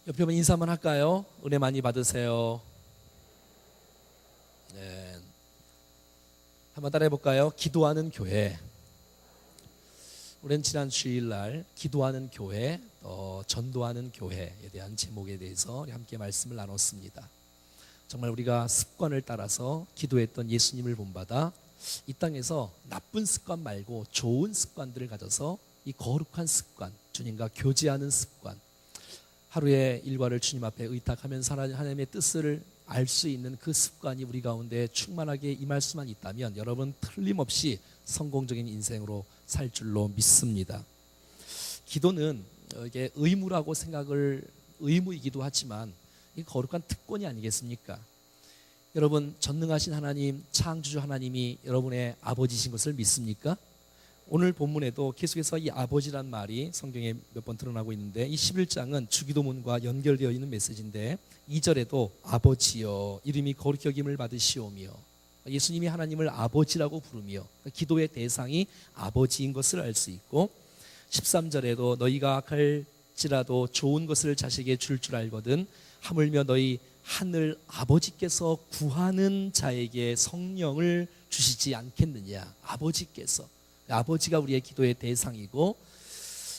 옆에 한번 인사 한번 할까요? 은혜 많이 받으세요. 네. 한번 따라해 볼까요? 기도하는 교회. 우리는 지난 주일날 기도하는 교회, 전도하는 교회에 대한 제목에 대해서 우리 함께 말씀을 나눴습니다. 정말 우리가 습관을 따라서 기도했던 예수님을 본받아 이 땅에서 나쁜 습관 말고 좋은 습관들을 가져서 이 거룩한 습관, 주님과 교제하는 습관, 하루의 일과를 주님 앞에 의탁하면서 하나님의 뜻을 알 수 있는 그 습관이 우리 가운데 충만하게 임할 수만 있다면 여러분 틀림없이 성공적인 인생으로 살 줄로 믿습니다. 기도는 이게 의무라고 의무이기도 하지만 이 거룩한 특권이 아니겠습니까? 여러분 전능하신 하나님, 창조주 하나님이 여러분의 아버지신 것을 믿습니까? 오늘 본문에도 계속해서 이 아버지란 말이 성경에 몇 번 드러나고 있는데 이 11장은 주기도문과 연결되어 있는 메시지인데 2절에도 아버지여 이름이 거룩히 여김을 받으시오며, 예수님이 하나님을 아버지라고 부르며 기도의 대상이 아버지인 것을 알 수 있고, 13절에도 너희가 악할지라도 좋은 것을 자식에게 줄 알거든 하물며 너희 하늘 아버지께서 구하는 자에게 성령을 주시지 않겠느냐. 아버지가 우리의 기도의 대상이고,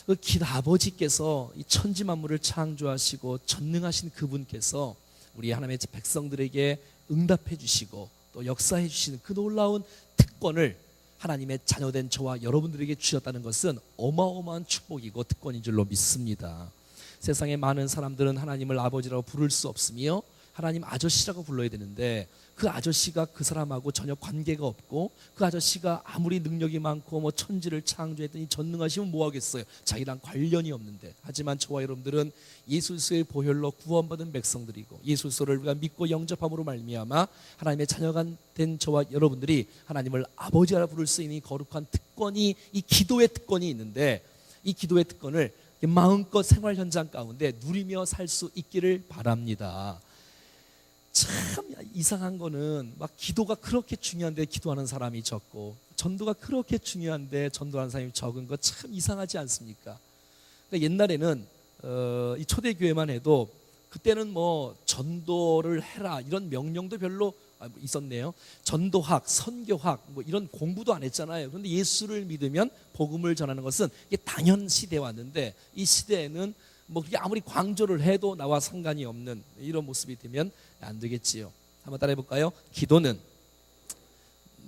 그 아버지께서 이 천지 만물을 창조하시고 전능하신 그분께서 우리 하나님의 백성들에게 응답해 주시고 또 역사해 주시는 그 놀라운 특권을 하나님의 자녀된 저와 여러분들에게 주셨다는 것은 어마어마한 축복이고 특권인 줄로 믿습니다. 세상의 많은 사람들은 하나님을 아버지라고 부를 수 없으며 하나님 아저씨라고 불러야 되는데 그 아저씨가 그 사람하고 전혀 관계가 없고, 그 아저씨가 아무리 능력이 많고 천지를 창조했더니 전능하시면 뭐하겠어요? 자기랑 관련이 없는데. 하지만 저와 여러분들은 예수의 보혈로 구원받은 백성들이고 예수를 우리가 믿고 영접함으로 말미암아 하나님의 자녀가 된 저와 여러분들이 하나님을 아버지라 부를 수 있는 거룩한 특권이, 이 기도의 특권이 있는데, 이 기도의 특권을 마음껏 생활 현장 가운데 누리며 살 수 있기를 바랍니다. 참 이상한 거는 막 기도가 그렇게 중요한데 기도하는 사람이 적고, 전도가 그렇게 중요한데 전도하는 사람이 적은 거 참 이상하지 않습니까? 그러니까 옛날에는 이 초대교회만 해도 그때는 전도를 해라 이런 명령도 별로 있었네요. 전도학, 선교학 이런 공부도 안 했잖아요. 그런데 예수를 믿으면 복음을 전하는 것은 이게 당연시 돼 왔는데, 이 시대에는 그게 아무리 강조를 해도 나와 상관이 없는 이런 모습이 되면 안 되겠지요. 한번 따라해 볼까요? 기도는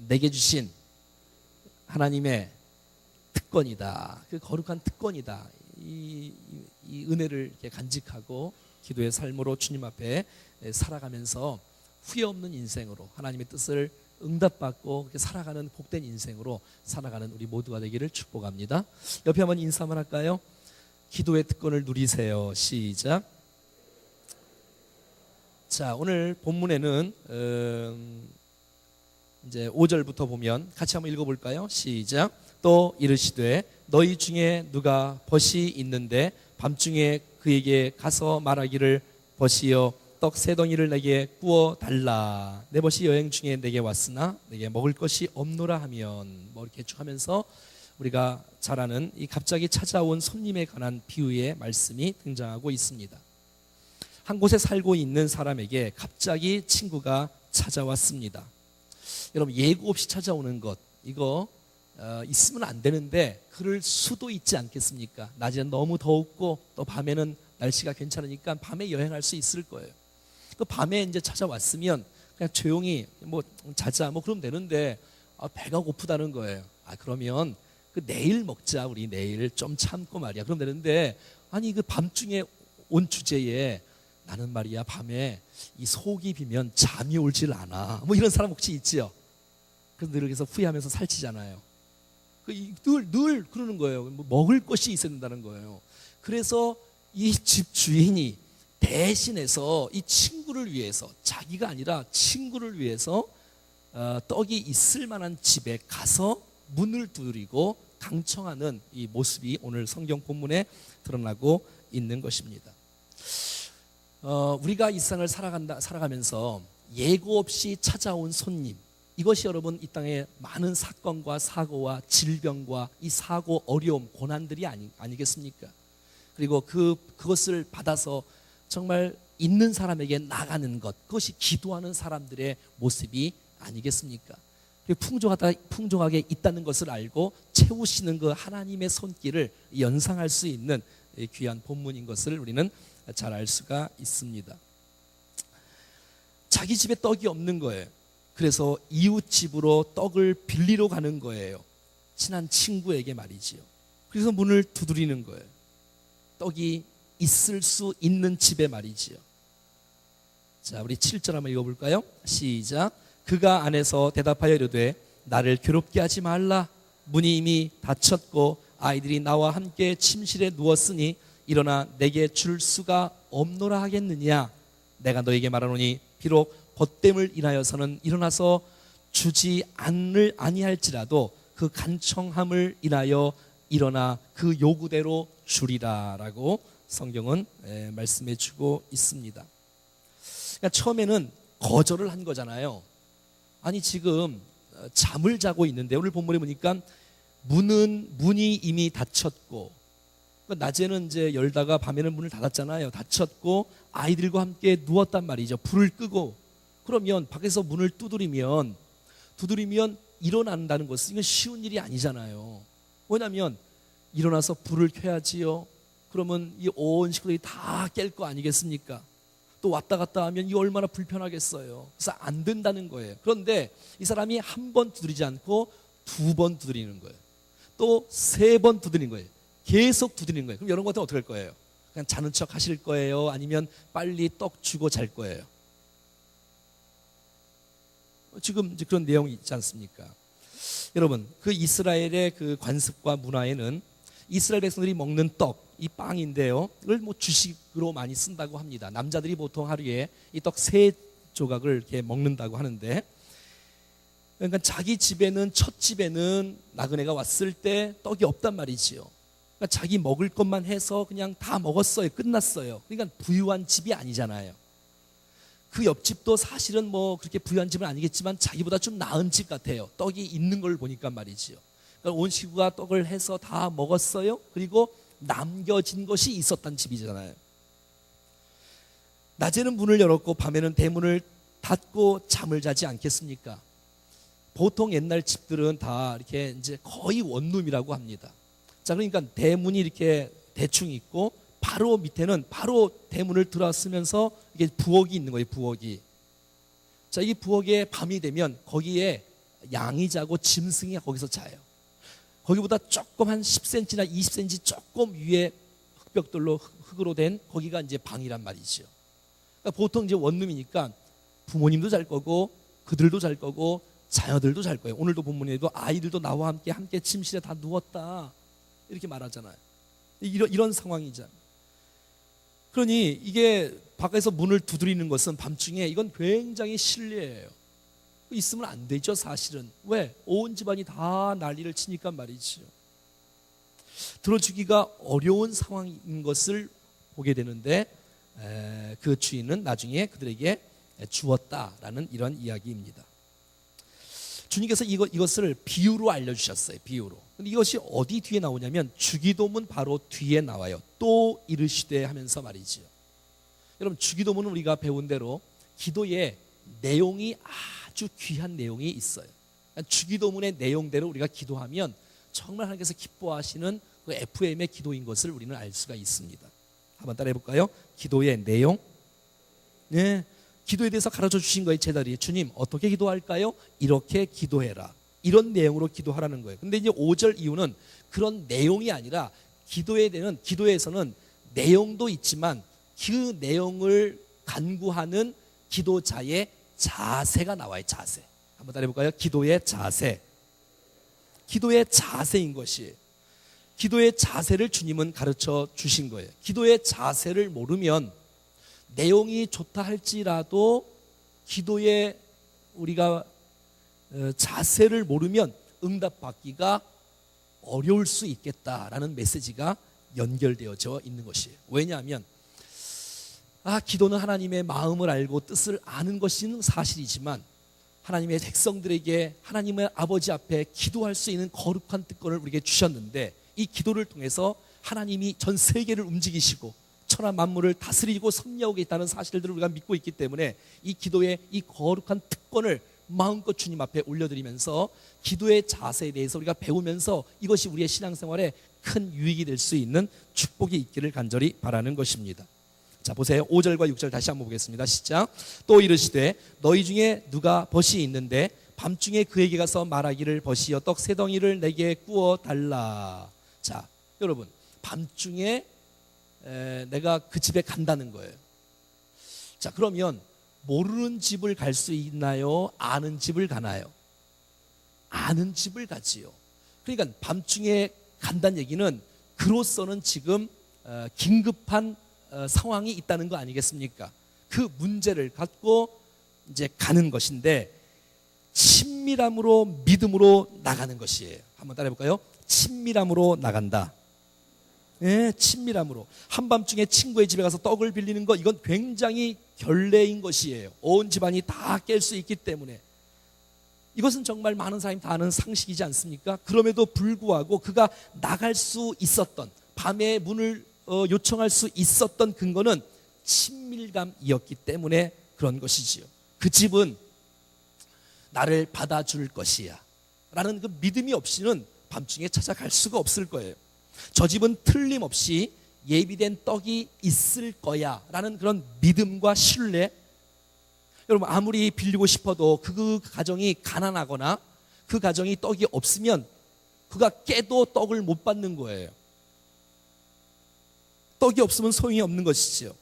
내게 주신 하나님의 특권이다. 그 거룩한 특권이다. 이 은혜를 이렇게 간직하고 기도의 삶으로 주님 앞에 살아가면서 후회 없는 인생으로 하나님의 뜻을 응답받고 그렇게 살아가는 복된 인생으로 살아가는 우리 모두가 되기를 축복합니다. 옆에 한번 인사 한번 할까요? 기도의 특권을 누리세요. 시작. 자, 오늘 본문에는 이제 5절부터 보면 같이 한번 읽어볼까요? 시작. 또 이르시되 너희 중에 누가 벗이 있는데 밤중에 그에게 가서 말하기를 벗이여 떡 세 덩이를 내게 구워 달라. 내 벗이 여행 중에 내게 왔으나 내게 먹을 것이 없노라 하면, 이렇게 쭉 하면서 우리가 잘 아는 이 갑자기 찾아온 손님에 관한 비유의 말씀이 등장하고 있습니다. 한 곳에 살고 있는 사람에게 갑자기 친구가 찾아왔습니다. 여러분, 예고 없이 찾아오는 것, 이거 있으면 안 되는데 그럴 수도 있지 않겠습니까? 낮에는 너무 덥고 또 밤에는 날씨가 괜찮으니까 밤에 여행할 수 있을 거예요. 또 밤에 이제 찾아왔으면 그냥 조용히 자자 그러면 되는데 배가 고프다는 거예요. 그러면 내일 먹자, 우리 내일 좀 참고 말이야. 그럼 되는데, 아니 그 밤중에 온 주제에 나는 말이야 밤에 이 속이 비면 잠이 올질 않아. 이런 사람 혹시 있지요? 그래서 늘 그래서 후회하면서 살찌잖아요. 늘 그러는 거예요. 먹을 것이 있어야 된다는 거예요. 그래서 이 집 주인이 대신해서 이 친구를 위해서, 자기가 아니라 친구를 위해서 떡이 있을 만한 집에 가서 문을 두드리고 강청하는 이 모습이 오늘 성경 본문에 드러나고 있는 것입니다. 우리가 이 세상을 살아가면서 예고 없이 찾아온 손님, 이것이 여러분 이 땅에 많은 사건과 사고와 질병과 이 사고, 어려움, 고난들이 아니겠습니까? 그리고 그것을 받아서 정말 있는 사람에게 나가는 것, 그것이 기도하는 사람들의 모습이 아니겠습니까? 풍족하게 있다는 것을 알고 채우시는 그 하나님의 손길을 연상할 수 있는 귀한 본문인 것을 우리는 잘 알 수가 있습니다. 자기 집에 떡이 없는 거예요. 그래서 이웃 집으로 떡을 빌리러 가는 거예요. 친한 친구에게 말이지요. 그래서 문을 두드리는 거예요. 떡이 있을 수 있는 집에 말이지요. 자, 우리 7절 한번 읽어볼까요? 시작. 그가 안에서 대답하여 이르되 나를 괴롭게 하지 말라. 문이 이미 닫혔고 아이들이 나와 함께 침실에 누웠으니 일어나 내게 줄 수가 없노라 하겠느냐. 내가 너에게 말하노니 비록 벗됨을 인하여서는 일어나서 주지 아니할지라도 그 간청함을 인하여 일어나 그 요구대로 주리라 라고 성경은 말씀해 주고 있습니다. 그러니까 처음에는 거절을 한 거잖아요. 아니 지금 잠을 자고 있는데 오늘 본문에 보니까 문이 이미 닫혔고 낮에는 이제 열다가 밤에는 문을 닫았잖아요. 닫혔고 아이들과 함께 누웠단 말이죠. 불을 끄고. 그러면 밖에서 문을 두드리면 일어난다는 것은 이건 쉬운 일이 아니잖아요. 왜냐하면 일어나서 불을 켜야지요. 그러면 이 온 식구들이 다 깰 거 아니겠습니까? 또 왔다 갔다 하면 이 얼마나 불편하겠어요. 그래서 안 된다는 거예요. 그런데 이 사람이 한 번 두드리지 않고 2번 두드리는 거예요. 또 3번 두드리는 거예요. 계속 두드리는 거예요. 그럼 이런 것 같으면 어떻게 할 거예요? 그냥 자는 척 하실 거예요? 아니면 빨리 떡 주고 잘 거예요? 지금 이제 그런 내용이 있지 않습니까? 여러분, 그 이스라엘의 그 관습과 문화에는 이스라엘 백성들이 먹는 떡, 이 빵인데요. 이걸 뭐 주식으로 많이 쓴다고 합니다. 남자들이 보통 하루에 이 떡 3조각을 이렇게 먹는다고 하는데, 그러니까 자기 집에는 첫 집에는 나그네가 왔을 때 떡이 없단 말이지요. 그러니까 자기 먹을 것만 해서 그냥 다 먹었어요. 끝났어요. 그러니까 부유한 집이 아니잖아요. 그 옆집도 사실은 뭐 그렇게 부유한 집은 아니겠지만 자기보다 좀 나은 집 같아요. 떡이 있는 걸 보니까 말이지요. 그러니까 온 식구가 떡을 해서 다 먹었어요. 그리고 남겨진 것이 있었던 집이잖아요. 낮에는 문을 열었고 밤에는 대문을 닫고 잠을 자지 않겠습니까? 보통 옛날 집들은 다 이렇게 이제 거의 원룸이라고 합니다. 자, 그러니까 대문이 이렇게 대충 있고 바로 밑에는 바로 대문을 들어서면서 이게 부엌이 있는 거예요. 부엌이. 자, 이 부엌에 밤이 되면 거기에 양이 자고 짐승이 거기서 자요. 거기보다 조금 한 10cm나 20cm 조금 위에 흙벽돌로 흙으로 된 거기가 이제 방이란 말이죠. 그러니까 보통 이제 원룸이니까 부모님도 잘 거고 그들도 잘 거고 자녀들도 잘 거예요. 오늘도 본문에도 아이들도 나와 함께 침실에 다 누웠다 이렇게 말하잖아요. 이런 상황이잖아요. 그러니 이게 밖에서 문을 두드리는 것은 밤중에 이건 굉장히 실례예요. 있으면 안 되죠, 사실은. 왜? 온 집안이 다 난리를 치니까 말이죠. 들어주기가 어려운 상황인 것을 보게 되는데 그 주인은 나중에 그들에게 주었다라는 이런 이야기입니다. 주님께서 이것을 비유로 알려주셨어요. 비유로. 근데 이것이 어디 뒤에 나오냐면 주기도문 바로 뒤에 나와요. 또 이르시되 하면서 말이지요. 여러분, 주기도문은 우리가 배운 대로 기도의 내용이 아주 귀한 내용이 있어요. 주기도문의 내용대로 우리가 기도하면 정말 하나님께서 기뻐하시는 그 FM의 기도인 것을 우리는 알 수가 있습니다. 한번 따라해 볼까요? 기도의 내용. 네. 기도에 대해서 가르쳐 주신 거예요. 제자들이. 주님, 어떻게 기도할까요? 이렇게 기도해라. 이런 내용으로 기도하라는 거예요. 근데 이제 5절 이후는 그런 내용이 아니라 기도에서는 내용도 있지만 그 내용을 간구하는 기도자의 자세가 나와요. 자세. 한번 따라해 볼까요? 기도의 자세. 기도의 자세인 것이. 기도의 자세를 주님은 가르쳐 주신 거예요. 기도의 자세를 모르면 내용이 좋다 할지라도 기도의 우리가 자세를 모르면 응답받기가 어려울 수 있겠다라는 메시지가 연결되어져 있는 것이에요. 왜냐하면 기도는 하나님의 마음을 알고 뜻을 아는 것은 사실이지만 하나님의 백성들에게 하나님의 아버지 앞에 기도할 수 있는 거룩한 특권을 우리에게 주셨는데 이 기도를 통해서 하나님이 전 세계를 움직이시고 천하 만물을 다스리고 섭리하고 있다는 사실들을 우리가 믿고 있기 때문에 이 기도의 이 거룩한 특권을 마음껏 주님 앞에 올려드리면서 기도의 자세에 대해서 우리가 배우면서 이것이 우리의 신앙생활에 큰 유익이 될 수 있는 축복이 있기를 간절히 바라는 것입니다. 자, 보세요. 5절과 6절 다시 한번 보겠습니다. 시작. 또 이르시되 너희 중에 누가 벗이 있는데 밤중에 그에게 가서 말하기를 벗이여 떡 세 덩이를 내게 구워 달라. 자, 여러분, 밤중에 내가 그 집에 간다는 거예요. 자, 그러면 모르는 집을 갈 수 있나요? 아는 집을 가나요? 아는 집을 가지요. 그러니까 밤중에 간다는 얘기는 그로서는 지금 긴급한 상황이 있다는 거 아니겠습니까? 그 문제를 갖고 이제 가는 것인데 친밀함으로 믿음으로 나가는 것이에요. 한번 따라해 볼까요? 친밀함으로 나간다. 네, 친밀함으로. 한밤중에 친구의 집에 가서 떡을 빌리는 것, 이건 굉장히 결례인 것이에요. 온 집안이 다 깰 수 있기 때문에. 이것은 정말 많은 사람이 다 아는 상식이지 않습니까? 그럼에도 불구하고 그가 나갈 수 있었던, 밤에 문을 요청할 수 있었던 근거는 친밀감이었기 때문에 그런 것이지요. 그 집은 나를 받아줄 것이야 라는 그 믿음이 없이는 밤중에 찾아갈 수가 없을 거예요. 저 집은 틀림없이 예비된 떡이 있을 거야 라는 그런 믿음과 신뢰. 여러분, 아무리 빌리고 싶어도 그 가정이 가난하거나 그 가정이 떡이 없으면 그가 깨도 떡을 못 받는 거예요. 떡이 없으면 소용이 없는 것이지요.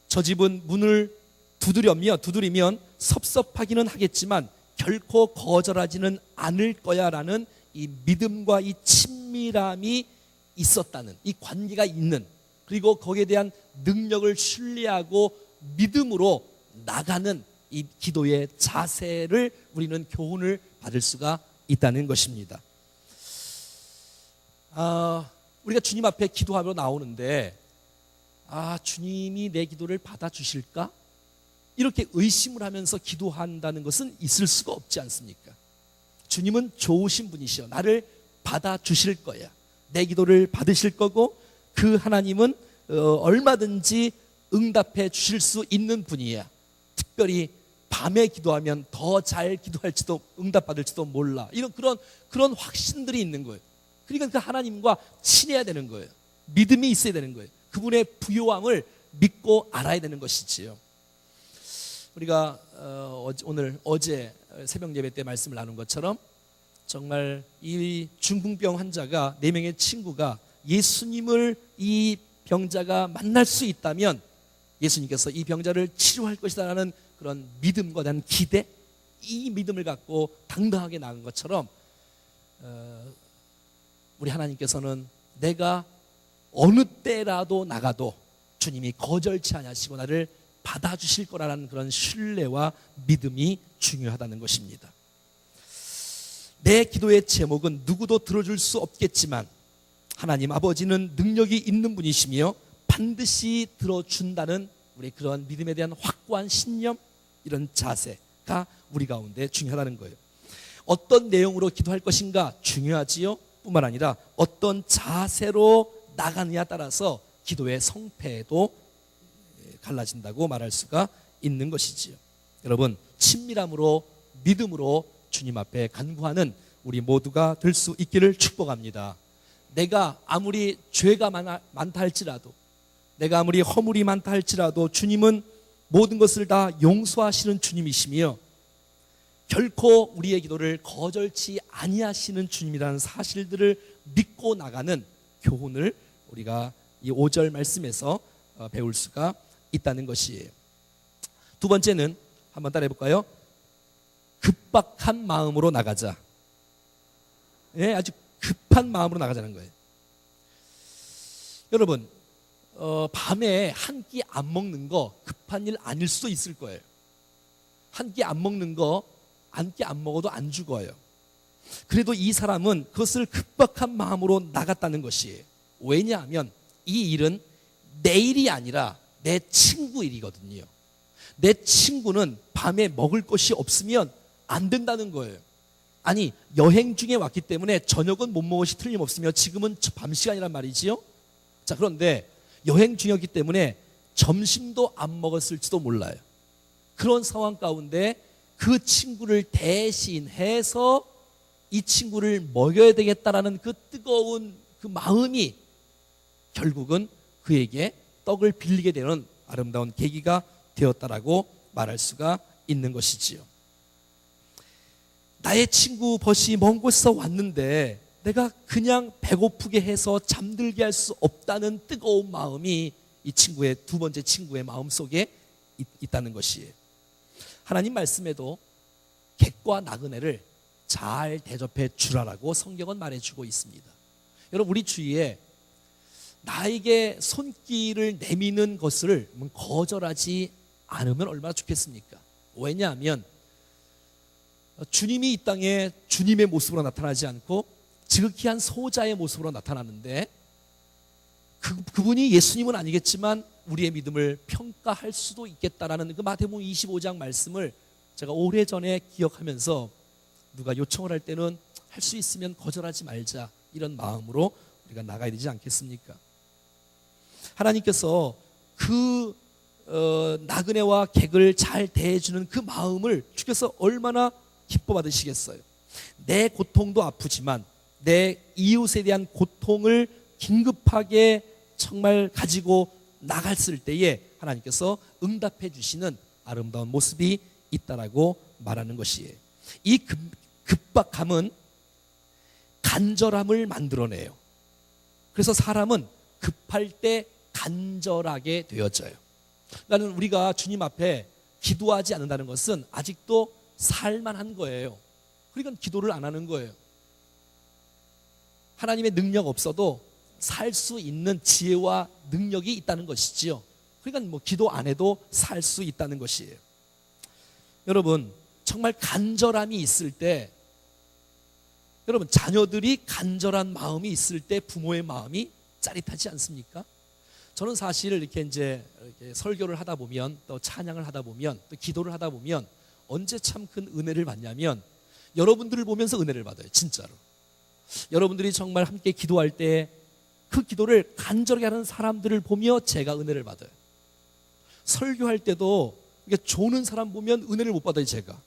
저 집은 문을 두드리면 섭섭하기는 하겠지만 결코 거절하지는 않을 거야 라는 이 믿음과 이 친밀함이 있었다는, 이 관계가 있는, 그리고 거기에 대한 능력을 신뢰하고 믿음으로 나가는 이 기도의 자세를 우리는 교훈을 받을 수가 있다는 것입니다. 우리가 주님 앞에 기도하러 나오는데 주님이 내 기도를 받아주실까? 이렇게 의심을 하면서 기도한다는 것은 있을 수가 없지 않습니까? 주님은 좋으신 분이시여 나를 받아주실 거야. 내 기도를 받으실 거고 그 하나님은 얼마든지 응답해 주실 수 있는 분이야. 특별히 밤에 기도하면 더 잘 기도할지도 응답받을지도 몰라. 이런 그런 확신들이 있는 거예요. 그러니까 그 하나님과 친해야 되는 거예요. 믿음이 있어야 되는 거예요. 그분의 부요함을 믿고 알아야 되는 것이지요. 우리가 어제 새벽 예배 때 말씀을 나눈 것처럼 정말 이 중풍병 환자가 4명의 친구가 예수님을 이 병자가 만날 수 있다면 예수님께서 이 병자를 치료할 것이다 라는 그런 믿음과 대한 기대, 이 믿음을 갖고 당당하게 나간 것처럼 우리 하나님께서는 내가 어느 때라도 나가도 주님이 거절치 아니하시고 나를 받아주실 거라는 그런 신뢰와 믿음이 중요하다는 것입니다. 내 기도의 제목은 누구도 들어줄 수 없겠지만 하나님 아버지는 능력이 있는 분이시며 반드시 들어준다는 우리 그런 믿음에 대한 확고한 신념, 이런 자세가 우리 가운데 중요하다는 거예요. 어떤 내용으로 기도할 것인가 중요하지요. 뿐만 아니라 어떤 자세로 나가느냐에 따라서 기도의 성패도 갈라진다고 말할 수가 있는 것이지요. 여러분, 친밀함으로 믿음으로 주님 앞에 간구하는 우리 모두가 될 수 있기를 축복합니다. 내가 아무리 죄가 많다 할지라도, 내가 아무리 허물이 많다 할지라도 주님은 모든 것을 다 용서하시는 주님이시며 결코 우리의 기도를 거절치 아니하시는 주님이라는 사실들을 믿고 나가는 교훈을 우리가 이 5절 말씀에서 배울 수가 있다는 것이에요. 두 번째는 한번 따라해 볼까요? 급박한 마음으로 나가자. 예, 아주 급한 마음으로 나가자는 거예요. 여러분, 밤에 한 끼 안 먹는 거 급한 일 아닐 수도 있을 거예요. 한 끼 안 먹는 거 한 끼 안 먹어도 안 죽어요. 그래도 이 사람은 그것을 급박한 마음으로 나갔다는 것이에요. 왜냐하면 이 일은 내 일이 아니라 내 친구 일이거든요. 내 친구는 밤에 먹을 것이 없으면 안 된다는 거예요. 아니, 여행 중에 왔기 때문에 저녁은 못 먹을 것이 틀림없으며 지금은 밤 시간이란 말이지요. 자, 그런데 여행 중이었기 때문에 점심도 안 먹었을지도 몰라요. 그런 상황 가운데 그 친구를 대신해서 이 친구를 먹여야 되겠다라는 그 뜨거운 그 마음이 결국은 그에게 떡을 빌리게 되는 아름다운 계기가 되었다라고 말할 수가 있는 것이지요. 나의 친구 벗이 먼 곳에서 왔는데 내가 그냥 배고프게 해서 잠들게 할 수 없다는 뜨거운 마음이 이 친구의 두 번째 친구의 마음속에 있다는 것이에요. 하나님 말씀에도 객과 나그네를 잘 대접해 주라라고 성경은 말해주고 있습니다. 여러분, 우리 주위에 나에게 손길을 내미는 것을 거절하지 않으면 얼마나 좋겠습니까? 왜냐하면 주님이 이 땅에 주님의 모습으로 나타나지 않고 지극히 한 소자의 모습으로 나타나는데 그분이 예수님은 아니겠지만 우리의 믿음을 평가할 수도 있겠다라는 그 마태복음 25장 말씀을 제가 오래전에 기억하면서 누가 요청을 할 때는 할 수 있으면 거절하지 말자, 이런 마음으로 우리가 나가야 되지 않겠습니까? 하나님께서 그 나그네와 객을 잘 대해주는 그 마음을 주께서 얼마나 기뻐 받으시겠어요? 내 고통도 아프지만 내 이웃에 대한 고통을 긴급하게 정말 가지고 나갔을 때에 하나님께서 응답해 주시는 아름다운 모습이 있다라고 말하는 것이에요. 이 급박함은 간절함을 만들어내요. 그래서 사람은 급할 때 간절하게 되어져요. 그러니까 우리가 주님 앞에 기도하지 않는다는 것은 아직도 살만한 거예요. 그러니까 기도를 안 하는 거예요. 하나님의 능력 없어도 살 수 있는 지혜와 능력이 있다는 것이지요. 그러니까 뭐 기도 안 해도 살 수 있다는 것이에요. 여러분, 정말 간절함이 있을 때, 여러분, 자녀들이 간절한 마음이 있을 때 부모의 마음이 짜릿하지 않습니까? 저는 사실 이렇게 설교를 하다 보면, 또 찬양을 하다 보면, 또 기도를 하다 보면 언제 참 큰 은혜를 받냐면 여러분들을 보면서 은혜를 받아요. 진짜로. 여러분들이 정말 함께 기도할 때 그 기도를 간절하게 하는 사람들을 보며 제가 은혜를 받아요. 설교할 때도 조는 사람 보면 은혜를 못 받아요, 제가.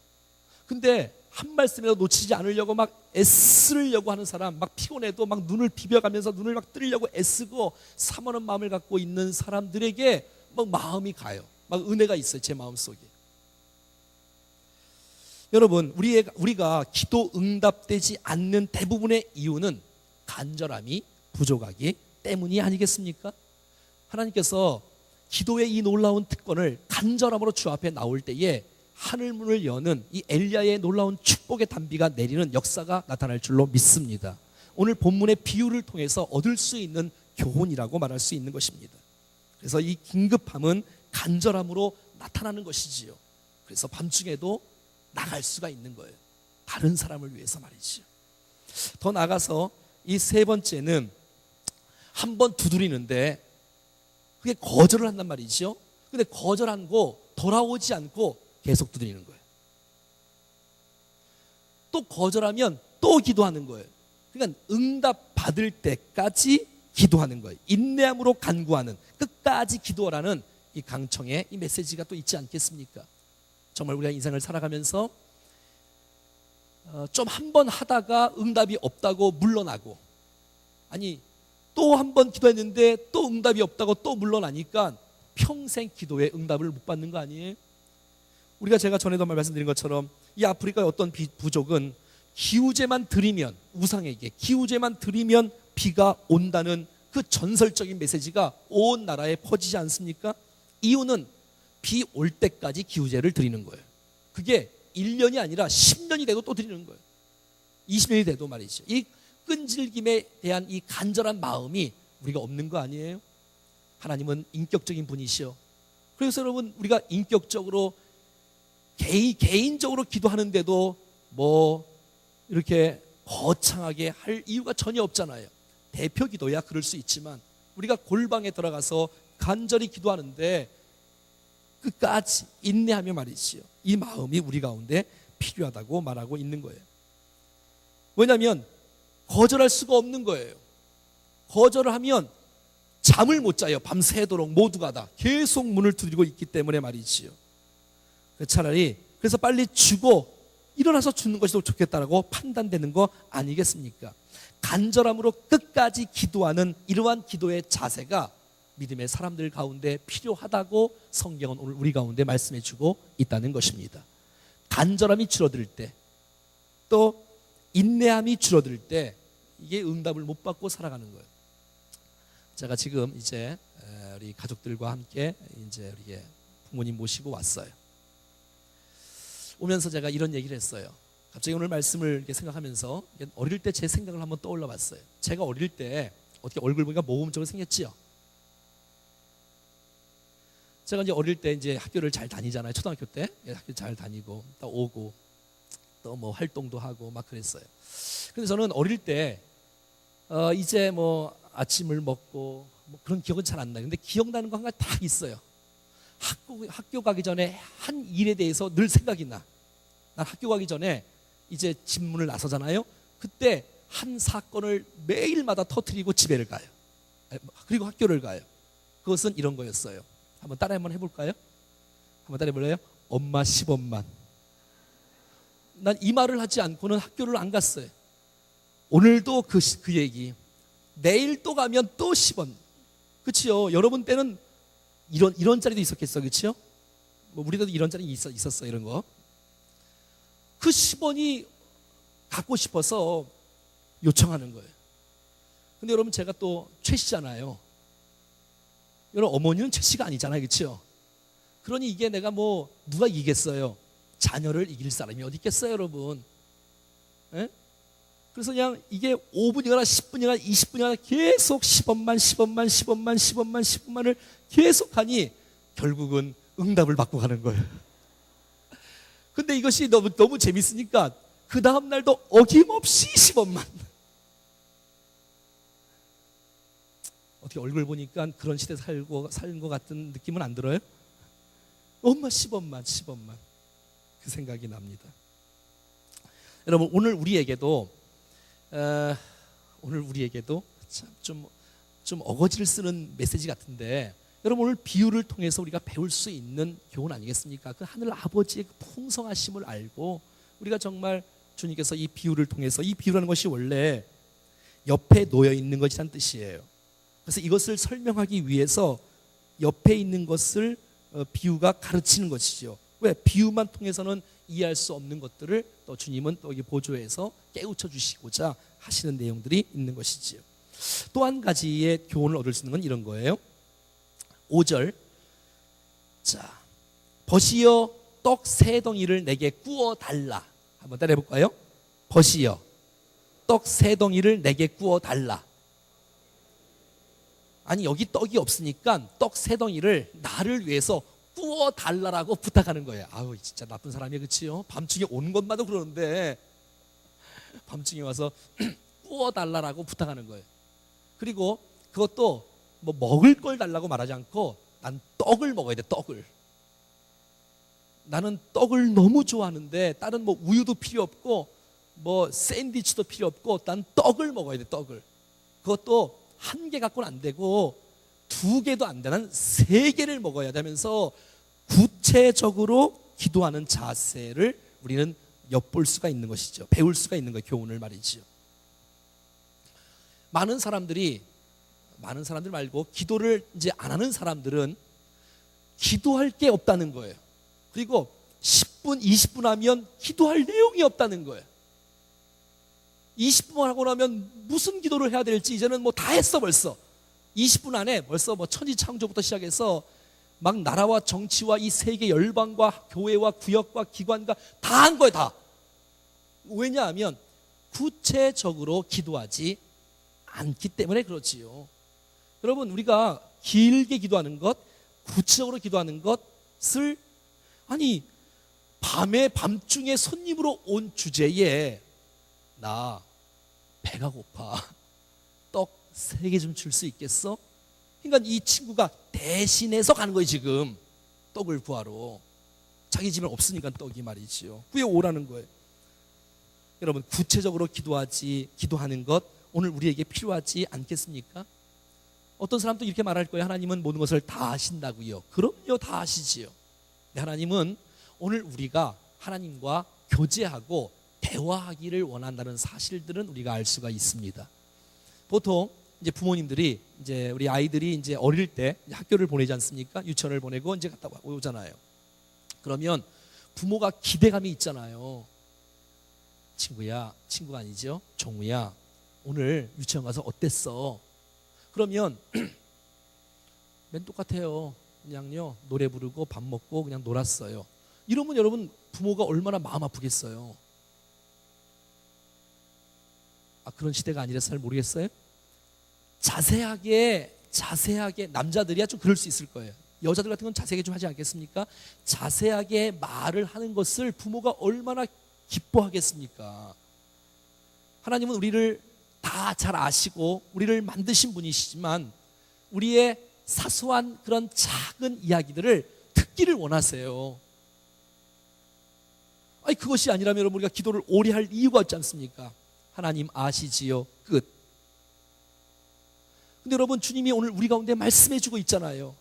근데 한 말씀이라도 놓치지 않으려고 막 애쓰려고 하는 사람, 막 피곤해도 막 눈을 비벼가면서 눈을 막 뜨려고 애쓰고 사모하는 마음을 갖고 있는 사람들에게 막 마음이 가요. 막 은혜가 있어요, 제 마음속에. 여러분, 우리가 기도 응답되지 않는 대부분의 이유는 간절함이 부족하기 때문이 아니겠습니까? 하나님께서 기도의 이 놀라운 특권을 간절함으로 주 앞에 나올 때에 하늘문을 여는 이 엘리야의 놀라운 축복의 단비가 내리는 역사가 나타날 줄로 믿습니다. 오늘 본문의 비유를 통해서 얻을 수 있는 교훈이라고 말할 수 있는 것입니다. 그래서 이 긴급함은 간절함으로 나타나는 것이지요. 그래서 밤중에도 나갈 수가 있는 거예요. 다른 사람을 위해서 말이지요. 더 나아가서 이 세 번째는 한 번 두드리는데 그게 거절을 한단 말이죠. 근데 거절한 거 돌아오지 않고 계속 두드리는 거예요. 또 거절하면 또 기도하는 거예요. 그러니까 응답 받을 때까지 기도하는 거예요. 인내함으로 간구하는, 끝까지 기도하라는 이 강청의 이 메시지가 또 있지 않겠습니까? 정말 우리가 인생을 살아가면서 좀 한 번 하다가 응답이 없다고 물러나고, 아니 또 한 번 기도했는데 또 응답이 없다고 또 물러나니까 평생 기도에 응답을 못 받는 거 아니에요? 우리가 제가 전에도 말씀드린 것처럼 이 아프리카의 어떤 부족은 기우제만 드리면, 우상에게 기우제만 드리면 비가 온다는 그 전설적인 메시지가 온 나라에 퍼지지 않습니까? 이유는 비 올 때까지 기우제를 드리는 거예요. 그게 1년이 아니라 10년이 돼도 또 드리는 거예요. 20년이 돼도 말이죠. 이 끈질김에 대한 이 간절한 마음이 우리가 없는 거 아니에요? 하나님은 인격적인 분이시요. 그래서 여러분, 우리가 인격적으로 개인적으로 기도하는데도 뭐 이렇게 거창하게 할 이유가 전혀 없잖아요. 대표 기도야 그럴 수 있지만 우리가 골방에 들어가서 간절히 기도하는데 끝까지 인내하며 말이지요. 이 마음이 우리 가운데 필요하다고 말하고 있는 거예요. 왜냐하면 거절할 수가 없는 거예요. 거절을 하면 잠을 못 자요. 밤새도록 모두가 다 계속 문을 두드리고 있기 때문에 말이지요. 차라리 그래서 빨리 죽어 일어나서 죽는 것이 더 좋겠다라고 판단되는 거 아니겠습니까? 간절함으로 끝까지 기도하는 이러한 기도의 자세가 믿음의 사람들 가운데 필요하다고 성경은 오늘 우리 가운데 말씀해 주고 있다는 것입니다. 간절함이 줄어들 때, 또 인내함이 줄어들 때 이게 응답을 못 받고 살아가는 거예요. 제가 지금 이제 우리 가족들과 함께 이제 우리 부모님 모시고 왔어요. 오면서 제가 이런 얘기를 했어요. 갑자기 오늘 말씀을 이렇게 생각하면서 어릴 때 제 생각을 한번 떠올려 봤어요. 제가 어릴 때 어떻게 얼굴 보니까 모범적으로 생겼지요? 제가 이제 어릴 때 이제 학교를 잘 다니잖아요. 초등학교 때 학교 잘 다니고 또 오고 또 뭐 활동도 하고 막 그랬어요. 근데 저는 어릴 때 이제 뭐 아침을 먹고 뭐 그런 기억은 잘 안 나요. 근데 기억나는 거 한 가지 딱 있어요. 학교 가기 전에 한 일에 대해서 늘 생각이 나. 난 학교 가기 전에 이제 집 문을 나서잖아요. 그때 한 사건을 매일마다 터뜨리고 집에를 가요. 그리고 학교를 가요. 그것은 이런 거였어요. 한번 따라 한번 해볼까요? 한번 따라 해볼래요? 엄마 10원만. 난 이 말을 하지 않고는 학교를 안 갔어요. 오늘도 그 얘기. 내일 또 가면 또 10원. 그치요? 여러분 때는 이런 자리도 있었겠어, 그치요? 뭐 우리도 이런 자리 있었어, 이런 거. 그 10원이 갖고 싶어서 요청하는 거예요. 근데 여러분 제가 또 최씨잖아요. 여러분 어머니는 최씨가 아니잖아요, 그치요? 그러니 이게 내가 뭐 누가 이기겠어요? 자녀를 이길 사람이 어디 있겠어요, 여러분? 에? 그래서 그냥 이게 5분이거나 10분이거나 20분이거나 계속 10원만을 계속 하니 결국은 응답을 받고 가는 거예요. 근데 이것이 너무 재밌으니까 그 다음 날도 어김없이 10원만. 어떻게 얼굴 보니까 그런 시대에 사는 것 같은 느낌은 안 들어요? 엄마 10원만 그 생각이 납니다. 여러분 오늘 우리에게도 좀 어거지를 쓰는 메시지 같은데, 여러분 오늘 비유를 통해서 우리가 배울 수 있는 교훈 아니겠습니까? 그 하늘 아버지의 그 풍성하심을 알고 우리가 정말 주님께서 이 비유를 통해서, 이 비유라는 것이 원래 옆에 놓여 있는 것이란 뜻이에요. 그래서 이것을 설명하기 위해서 옆에 있는 것을 비유가 가르치는 것이죠. 왜? 비유만 통해서는 이해할 수 없는 것들을 또 주님은 또 보조해서 깨우쳐 주시고자 하시는 내용들이 있는 것이지요. 또 한 가지의 교훈을 얻을 수 있는 건 이런 거예요. 5절. 자, 벗이여 떡 3덩이를 내게 구워 달라. 한번 따라해 볼까요? 벗이여 떡 3덩이를 내게 구워 달라. 아니 여기 떡이 없으니까 떡 3덩이를 나를 위해서 구워 달라라고 부탁하는 거예요. 아우 진짜 나쁜 사람이야, 그치요? 밤중에 오는 것마다 그러는데 밤중에 와서 구워 달라라고 부탁하는 거예요. 그리고 그것도 뭐 먹을 걸 달라고 말하지 않고 난 떡을 먹어야 돼, 떡을. 나는 떡을 너무 좋아하는데 다른 뭐 우유도 필요 없고 뭐 샌드위치도 필요 없고 난 떡을 먹어야 돼, 떡을. 그것도 한 개 갖고는 안 되고 2개도 안 돼. 난 3개를 먹어야 되면서 구체적으로 기도하는 자세를 우리는 엿볼 수가 있는 것이죠. 배울 수가 있는 거예요, 교훈을 말이죠. 많은 사람들 말고 기도를 이제 안 하는 사람들은 기도할 게 없다는 거예요. 그리고 10분, 20분 하면 기도할 내용이 없다는 거예요. 20분 하고 나면 무슨 기도를 해야 될지 이제는 뭐 다 했어 벌써. 20분 안에 벌써 뭐 천지창조부터 시작해서 막 나라와 정치와 이 세계 열방과 교회와 구역과 기관과 다 한 거예요, 다. 왜냐하면 구체적으로 기도하지 않기 때문에 그렇지요. 여러분 우리가 길게 기도하는 것, 구체적으로 기도하는 것을 밤중에 손님으로 온 주제에 나 배가 고파, 떡 3개 좀 줄 수 있겠어? 그러니까 이 친구가 대신해서 가는 거예요, 지금. 떡을 구하러. 자기 집에 없으니까 떡이 말이지요. 구해오라는 거예요. 여러분 구체적으로 기도하는 것 오늘 우리에게 필요하지 않겠습니까? 어떤 사람도 이렇게 말할 거예요. 하나님은 모든 것을 다 아신다고요. 그럼요, 다 아시지요. 하나님은 오늘 우리가 하나님과 교제하고 대화하기를 원한다는 사실들은 우리가 알 수가 있습니다. 보통 이제 부모님들이 이제 우리 아이들이 이제 어릴 때 학교를 보내지 않습니까? 유치원을 보내고 이제 갔다 오잖아요. 그러면 부모가 기대감이 있잖아요. 친구야, 친구가 아니죠. 종우야, 오늘 유치원 가서 어땠어? 그러면 맨 똑같아요. 그냥요, 노래 부르고 밥 먹고 그냥 놀았어요. 이러면 여러분, 부모가 얼마나 마음 아프겠어요. 그런 시대가 아니라서 잘 모르겠어요. 자세하게 남자들이야 좀 그럴 수 있을 거예요. 여자들 같은 건 자세하게 좀 하지 않겠습니까? 자세하게 말을 하는 것을 부모가 얼마나 기뻐하겠습니까? 하나님은 우리를 다 잘 아시고 우리를 만드신 분이시지만 우리의 사소한 그런 작은 이야기들을 듣기를 원하세요. 그것이 아니라면 여러분, 우리가 기도를 오래 할 이유가 없지 않습니까? 하나님 아시지요. 끝. 근데 여러분, 주님이 오늘 우리 가운데 말씀해 주고 있잖아요.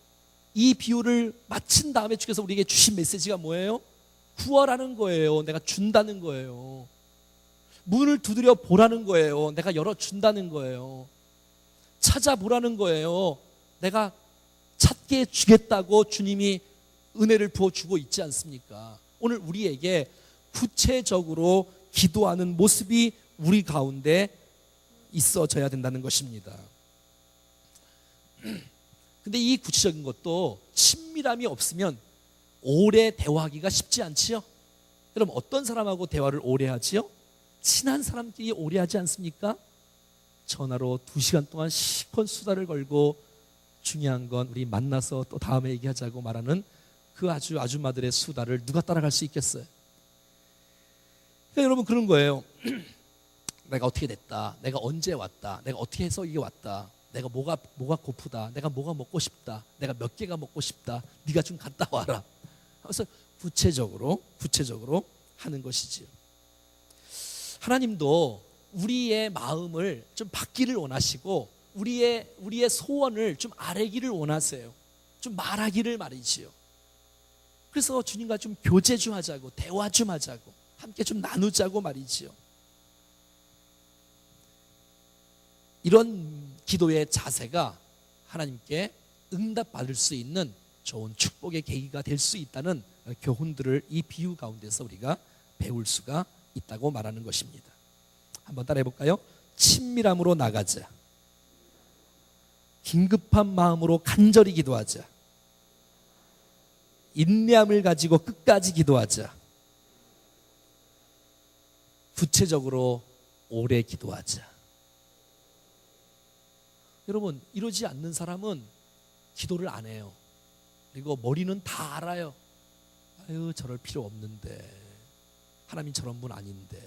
이 비유를 마친 다음에 주께서 우리에게 주신 메시지가 뭐예요? 구하라는 거예요. 내가 준다는 거예요. 문을 두드려 보라는 거예요. 내가 열어준다는 거예요. 찾아보라는 거예요. 내가 찾게 주겠다고 주님이 은혜를 부어주고 있지 않습니까? 오늘 우리에게 구체적으로 기도하는 모습이 우리 가운데 있어져야 된다는 것입니다. 근데 이 구체적인 것도 친밀함이 없으면 오래 대화하기가 쉽지 않지요? 여러분, 어떤 사람하고 대화를 오래 하지요? 친한 사람끼리 오래 하지 않습니까? 전화로 2시간 동안 시폰 수다를 걸고 중요한 건 우리 만나서 또 다음에 얘기하자고 말하는 그 아줌마들의 수다를 누가 따라갈 수 있겠어요? 그러니까 여러분, 그런 거예요. 내가 어떻게 됐다, 내가 언제 왔다, 내가 어떻게 해서 이게 왔다, 내가 뭐가 고프다, 내가 뭐가 먹고 싶다, 내가 몇 개가 먹고 싶다, 네가 좀 갔다 와라. 그래서 구체적으로 하는 것이지요. 하나님도 우리의 마음을 좀 받기를 원하시고 우리의 소원을 좀 아뢰기를 원하세요. 좀 말하기를 말이지요. 그래서 주님과 좀 교제 좀 하자고, 대화 좀 하자고, 함께 좀 나누자고 말이지요. 이런 기도의 자세가 하나님께 응답받을 수 있는 좋은 축복의 계기가 될 수 있다는 교훈들을 이 비유 가운데서 우리가 배울 수가 있다고 말하는 것입니다. 한번 따라해 볼까요? 친밀함으로 나가자. 긴급한 마음으로 간절히 기도하자. 인내함을 가지고 끝까지 기도하자. 구체적으로 오래 기도하자. 여러분, 이러지 않는 사람은 기도를 안 해요. 그리고 머리는 다 알아요. 저럴 필요 없는데, 하나님 저런 분 아닌데,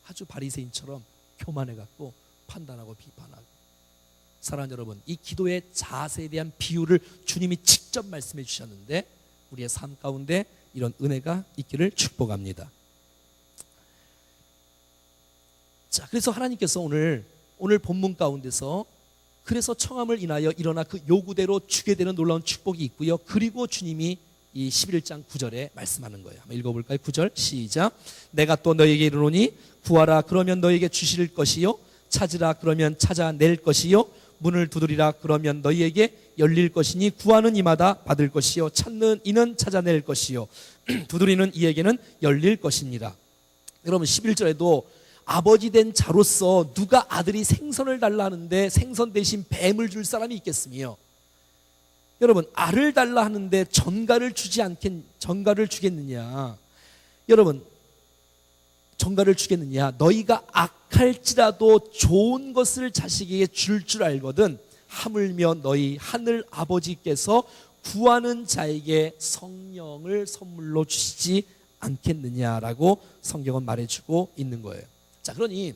아주 바리새인처럼 교만해갖고 판단하고 비판하고. 사랑하는 여러분, 이 기도의 자세에 대한 비유를 주님이 직접 말씀해 주셨는데 우리의 삶 가운데 이런 은혜가 있기를 축복합니다. 자, 그래서 하나님께서 오늘 본문 가운데서 그래서 청함을 인하여 일어나 그 요구대로 주게 되는 놀라운 축복이 있고요. 그리고 주님이 이 11장 9절에 말씀하는 거예요. 한번 읽어볼까요? 9절 시작. 내가 또 너에게 이르노니 구하라 그러면 너에게 주실 것이요, 찾으라 그러면 찾아낼 것이요, 문을 두드리라 그러면 너희에게 열릴 것이니 구하는 이마다 받을 것이요, 찾는 이는 찾아낼 것이요, 두드리는 이에게는 열릴 것입니다. 여러분, 11절에도 아버지 된 자로서 누가 아들이 생선을 달라 하는데 생선 대신 뱀을 줄 사람이 있겠으며, 여러분, 알을 달라 하는데 전갈을 주겠느냐? 여러분, 전갈을 주겠느냐? 너희가 악할지라도 좋은 것을 자식에게 줄 알거든 하물며 너희 하늘 아버지께서 구하는 자에게 성령을 선물로 주시지 않겠느냐라고 성경은 말해주고 있는 거예요. 자, 그러니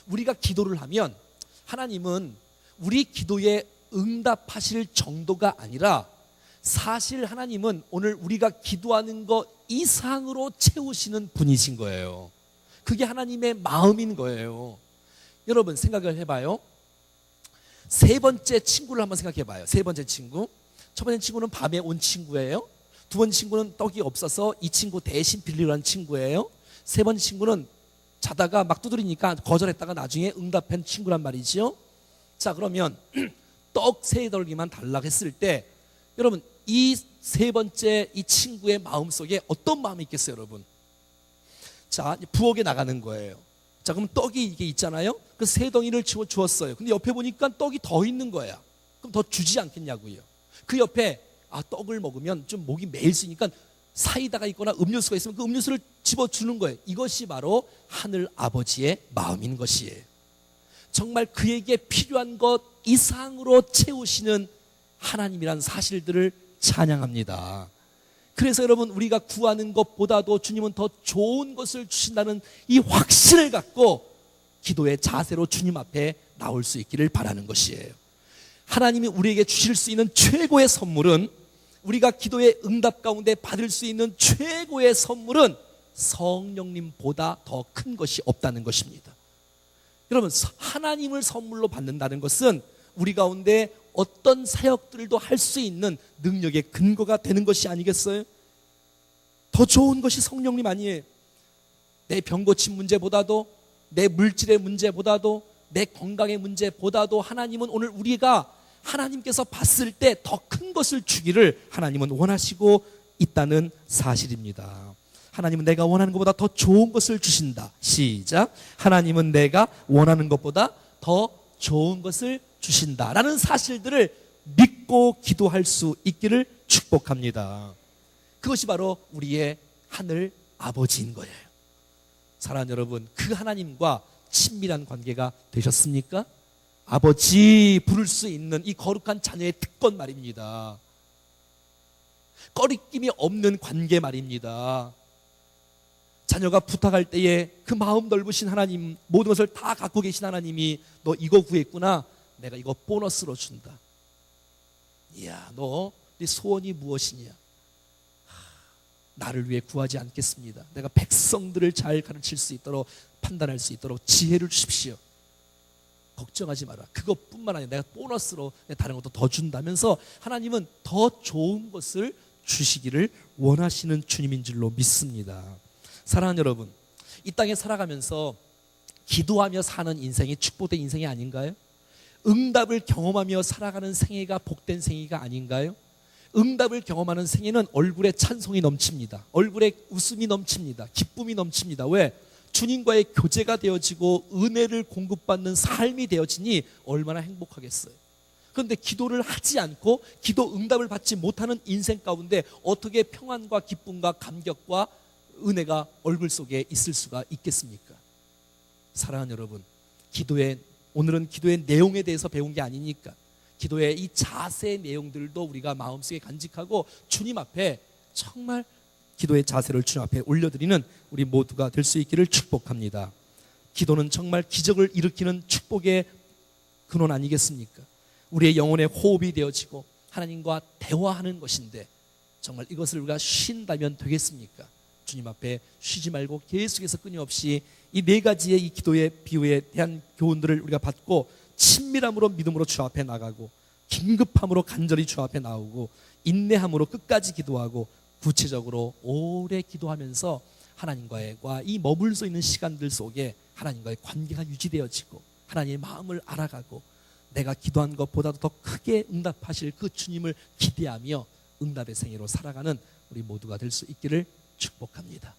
우리가 기도를 하면 하나님은 우리 기도에 응답하실 정도가 아니라 사실 하나님은 오늘 우리가 기도하는 것 이상으로 채우시는 분이신 거예요. 그게 하나님의 마음인 거예요. 여러분, 생각을 해봐요. 세 번째 친구를 한번 생각해 봐요. 세 번째 친구. 첫 번째 친구는 밤에 온 친구예요. 두 번째 친구는 떡이 없어서 이 친구 대신 빌리러 간 친구예요. 세 번째 친구는 자다가 막 두드리니까 거절했다가 나중에 응답한 친구란 말이죠. 자, 그러면 떡 세 덜기만 달라고 했을 때 여러분 이 세 번째 이 친구의 마음속에 어떤 마음이 있겠어요, 여러분? 자, 부엌에 나가는 거예요. 자, 그럼 떡이 이게 있잖아요. 그 세 덩이를 주었어요. 근데 옆에 보니까 떡이 더 있는 거야. 그럼 더 주지 않겠냐고요. 그 옆에 떡을 먹으면 좀 목이 메일 수 있으니까 사이다가 있거나 음료수가 있으면 그 음료수를 집어주는 거예요. 이것이 바로 하늘 아버지의 마음인 것이에요. 정말 그에게 필요한 것 이상으로 채우시는 하나님이란 사실들을 찬양합니다. 그래서 여러분 우리가 구하는 것보다도 주님은 더 좋은 것을 주신다는 이 확신을 갖고 기도의 자세로 주님 앞에 나올 수 있기를 바라는 것이에요. 하나님이 우리에게 주실 수 있는 최고의 선물은, 우리가 기도의 응답 가운데 받을 수 있는 최고의 선물은 성령님보다 더 큰 것이 없다는 것입니다. 여러분, 하나님을 선물로 받는다는 것은 우리 가운데 어떤 사역들도 할 수 있는 능력의 근거가 되는 것이 아니겠어요? 더 좋은 것이 성령님 아니에요. 내 병 고침 문제보다도, 내 물질의 문제보다도, 내 건강의 문제보다도 하나님은 오늘 우리가 하나님께서 봤을 때 더 큰 것을 주기를 하나님은 원하시고 있다는 사실입니다. 하나님은 내가 원하는 것보다 더 좋은 것을 주신다. 시작. 하나님은 내가 원하는 것보다 더 좋은 것을 주신다라는 사실들을 믿고 기도할 수 있기를 축복합니다. 그것이 바로 우리의 하늘 아버지인 거예요. 사랑하는 여러분, 그 하나님과 친밀한 관계가 되셨습니까? 아버지 부를 수 있는 이 거룩한 자녀의 특권 말입니다. 꺼리낌이 없는 관계 말입니다. 자녀가 부탁할 때에 그 마음 넓으신 하나님, 모든 것을 다 갖고 계신 하나님이 너 이거 구했구나, 내가 이거 보너스로 준다. 이야, 너 네 소원이 무엇이냐? 나를 위해 구하지 않겠습니다. 내가 백성들을 잘 가르칠 수 있도록, 판단할 수 있도록 지혜를 주십시오. 걱정하지 마라. 그것뿐만 아니라 내가 보너스로 다른 것도 더 준다면서 하나님은 더 좋은 것을 주시기를 원하시는 주님인 줄로 믿습니다. 사랑하는 여러분, 이 땅에 살아가면서 기도하며 사는 인생이 축복된 인생이 아닌가요? 응답을 경험하며 살아가는 생애가 복된 생애가 아닌가요? 응답을 경험하는 생애는 얼굴에 찬송이 넘칩니다. 얼굴에 웃음이 넘칩니다. 기쁨이 넘칩니다. 왜? 주님과의 교제가 되어지고 은혜를 공급받는 삶이 되어지니 얼마나 행복하겠어요. 그런데 기도를 하지 않고 기도 응답을 받지 못하는 인생 가운데 어떻게 평안과 기쁨과 감격과 은혜가 얼굴 속에 있을 수가 있겠습니까? 사랑하는 여러분, 오늘은 기도의 내용에 대해서 배운 게 아니니까 기도의 이 자세의 내용들도 우리가 마음속에 간직하고 주님 앞에 정말 기도의 자세를 주님 앞에 올려드리는 우리 모두가 될 수 있기를 축복합니다. 기도는 정말 기적을 일으키는 축복의 근원 아니겠습니까? 우리의 영혼의 호흡이 되어지고 하나님과 대화하는 것인데 정말 이것을 우리가 쉰다면 되겠습니까? 주님 앞에 쉬지 말고 계속해서 끊임없이 이 네 가지의 이 기도의 비유에 대한 교훈들을 우리가 받고 친밀함으로 믿음으로 주 앞에 나가고 긴급함으로 간절히 주 앞에 나오고 인내함으로 끝까지 기도하고 구체적으로 오래 기도하면서 하나님과의 이 머물러 있는 시간들 속에 하나님과의 관계가 유지되어지고 하나님의 마음을 알아가고 내가 기도한 것보다도 더 크게 응답하실 그 주님을 기대하며 응답의 생애로 살아가는 우리 모두가 될 수 있기를 축복합니다.